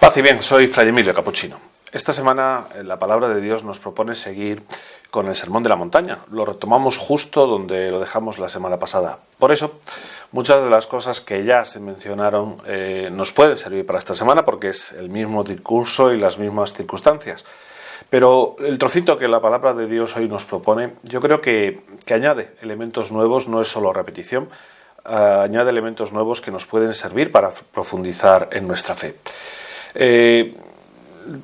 Paz y bien, soy Fray Emilio Capuchino. Esta semana la palabra de Dios nos propone seguir con el Sermón de la Montaña. Lo retomamos justo donde lo dejamos la semana pasada. Por eso, muchas de las cosas que ya se mencionaron nos pueden servir para esta semana porque es el mismo discurso y las mismas circunstancias. Pero el trocito que la palabra de Dios hoy nos propone, yo creo que añade elementos nuevos, no es solo repetición, añade elementos nuevos que nos pueden servir para profundizar en nuestra fe.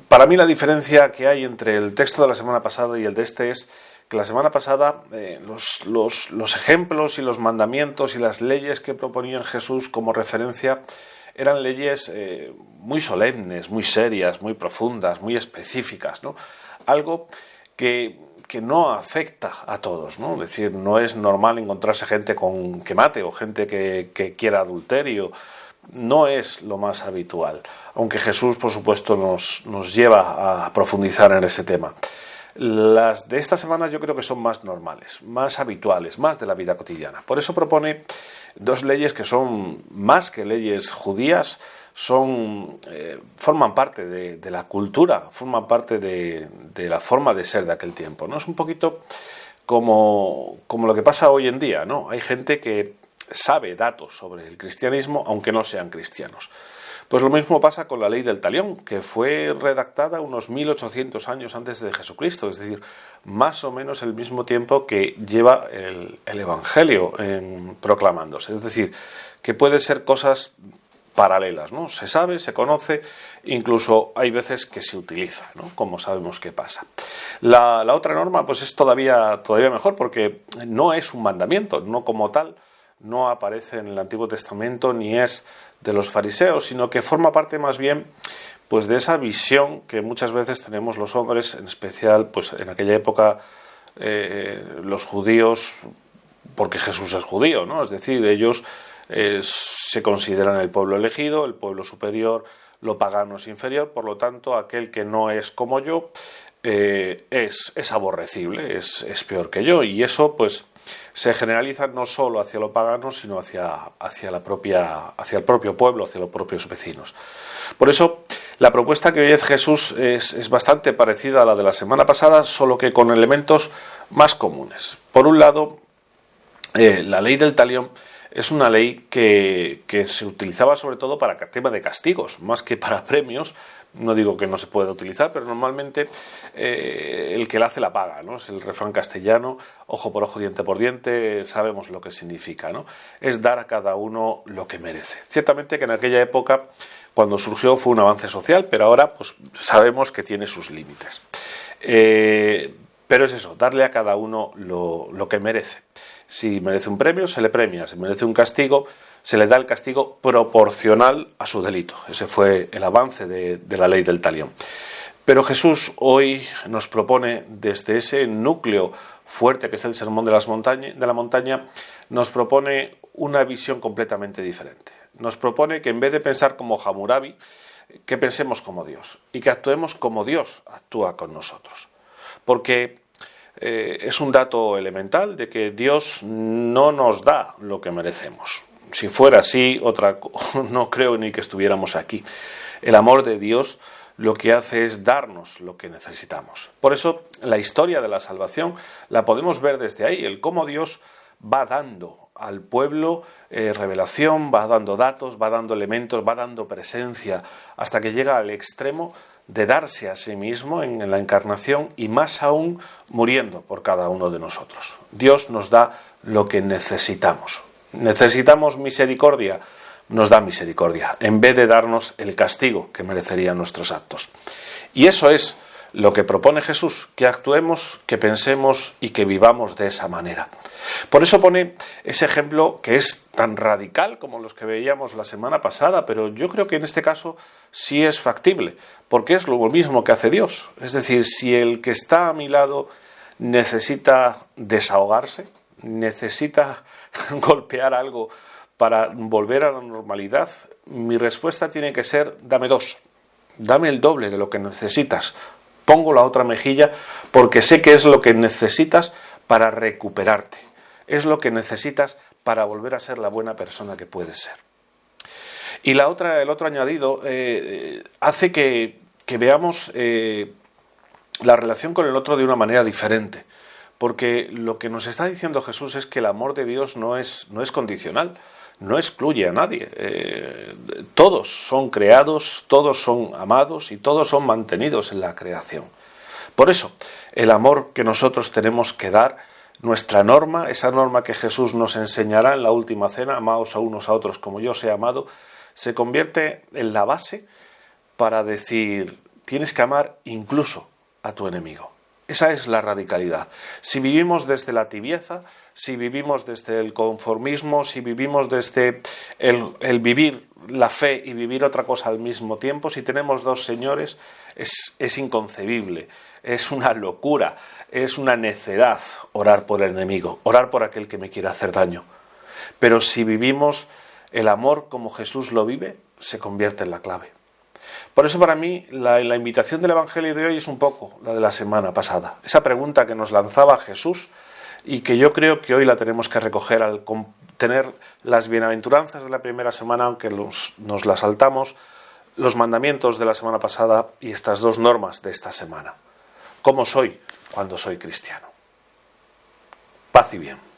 Para mí la diferencia que hay entre el texto de la semana pasada y el de este es que la semana pasada los ejemplos y los mandamientos y las leyes que proponía Jesús como referencia eran leyes muy solemnes, muy serias, muy profundas, muy específicas, ¿no? Algo que no afecta a todos, ¿no? Es decir, no es normal encontrarse gente que mate o gente que quiera adulterio. No es lo más habitual, aunque Jesús, por supuesto, nos lleva a profundizar en ese tema. Las de esta semana yo creo que son más normales, más habituales, más de la vida cotidiana. Por eso propone dos leyes que son más que leyes judías, forman parte de la cultura, forman parte de la forma de ser de aquel tiempo, ¿no? Es un poquito como lo que pasa hoy en día, ¿no? Hay gente que sabe datos sobre el cristianismo, aunque no sean cristianos. Pues lo mismo pasa con la ley del talión, que fue redactada unos 1800 años antes de Jesucristo, es decir, más o menos el mismo tiempo que lleva el Evangelio proclamándose. Es decir, que pueden ser cosas paralelas, ¿no? Se sabe, se conoce, incluso hay veces que se utiliza, ¿no? Como sabemos que pasa. La otra norma pues es todavía mejor, porque no es un mandamiento, no como tal, no aparece en el Antiguo Testamento ni es de los fariseos, sino que forma parte más bien pues de esa visión que muchas veces tenemos los hombres, en especial pues en aquella época los judíos, porque Jesús es judío, ¿no? Es decir, ellos se consideran el pueblo elegido, el pueblo superior, lo pagano es inferior, por lo tanto aquel que no es como yo es aborrecible, es peor que yo, y eso pues se generaliza no solo hacia lo pagano, sino hacia el propio pueblo, hacia los propios vecinos. Por eso, la propuesta que hoy hace Jesús es bastante parecida a la de la semana pasada, solo que con elementos más comunes. Por un lado, la ley del talión es una ley que se utilizaba sobre todo para tema de castigos, más que para premios. No digo que no se pueda utilizar, pero normalmente el que la hace la paga, ¿no? Es el refrán castellano, ojo por ojo, diente por diente, sabemos lo que significa, ¿no? Es dar a cada uno lo que merece. Ciertamente que en aquella época, cuando surgió, fue un avance social, pero ahora pues sabemos que tiene sus límites. Pero es eso, darle a cada uno lo que merece. Si merece un premio, se le premia. Si merece un castigo, se le da el castigo proporcional a su delito. Ese fue el avance de la ley del talión. Pero Jesús hoy nos propone, desde ese núcleo fuerte que es el sermón de la montaña, nos propone una visión completamente diferente. Nos propone que en vez de pensar como Hammurabi, que pensemos como Dios y que actuemos como Dios actúa con nosotros. Porque es un dato elemental de que Dios no nos da lo que merecemos. Si fuera así, no creo ni que estuviéramos aquí. El amor de Dios lo que hace es darnos lo que necesitamos. Por eso la historia de la salvación la podemos ver desde ahí, el cómo Dios va dando al pueblo revelación, va dando datos, va dando elementos, va dando presencia, hasta que llega al extremo de darse a sí mismo en la encarnación y más aún muriendo por cada uno de nosotros. Dios nos da lo que necesitamos. Necesitamos misericordia, nos da misericordia, en vez de darnos el castigo que merecerían nuestros actos. Y eso es lo que propone Jesús, que actuemos, que pensemos y que vivamos de esa manera. Por eso pone ese ejemplo que es tan radical como los que veíamos la semana pasada, pero yo creo que en este caso sí es factible, porque es lo mismo que hace Dios. Es decir, si el que está a mi lado necesita desahogarse, necesita golpear algo para volver a la normalidad, mi respuesta tiene que ser: dame dos, dame el doble de lo que necesitas. Pongo la otra mejilla porque sé que es lo que necesitas para recuperarte. Es lo que necesitas para volver a ser la buena persona que puedes ser. Y el otro añadido hace que veamos la relación con el otro de una manera diferente. Porque lo que nos está diciendo Jesús es que el amor de Dios no es condicional, no excluye a nadie. Todos son creados, todos son amados y todos son mantenidos en la creación. Por eso, el amor que nosotros tenemos que dar, nuestra norma, esa norma que Jesús nos enseñará en la última cena, amaos a unos a otros como yo os he amado, se convierte en la base para decir, tienes que amar incluso a tu enemigo. Esa es la radicalidad. Si vivimos desde la tibieza, si vivimos desde el conformismo, si vivimos desde el vivir la fe y vivir otra cosa al mismo tiempo, si tenemos dos señores, es inconcebible, es una locura, es una necedad orar por el enemigo, orar por aquel que me quiere hacer daño. Pero si vivimos el amor como Jesús lo vive, se convierte en la clave. Por eso para mí la invitación del Evangelio de hoy es un poco la de la semana pasada. Esa pregunta que nos lanzaba Jesús y que yo creo que hoy la tenemos que recoger al tener las bienaventuranzas de la primera semana, aunque nos las saltamos, los mandamientos de la semana pasada y estas dos normas de esta semana. ¿Cómo soy cuando soy cristiano? Paz y bien.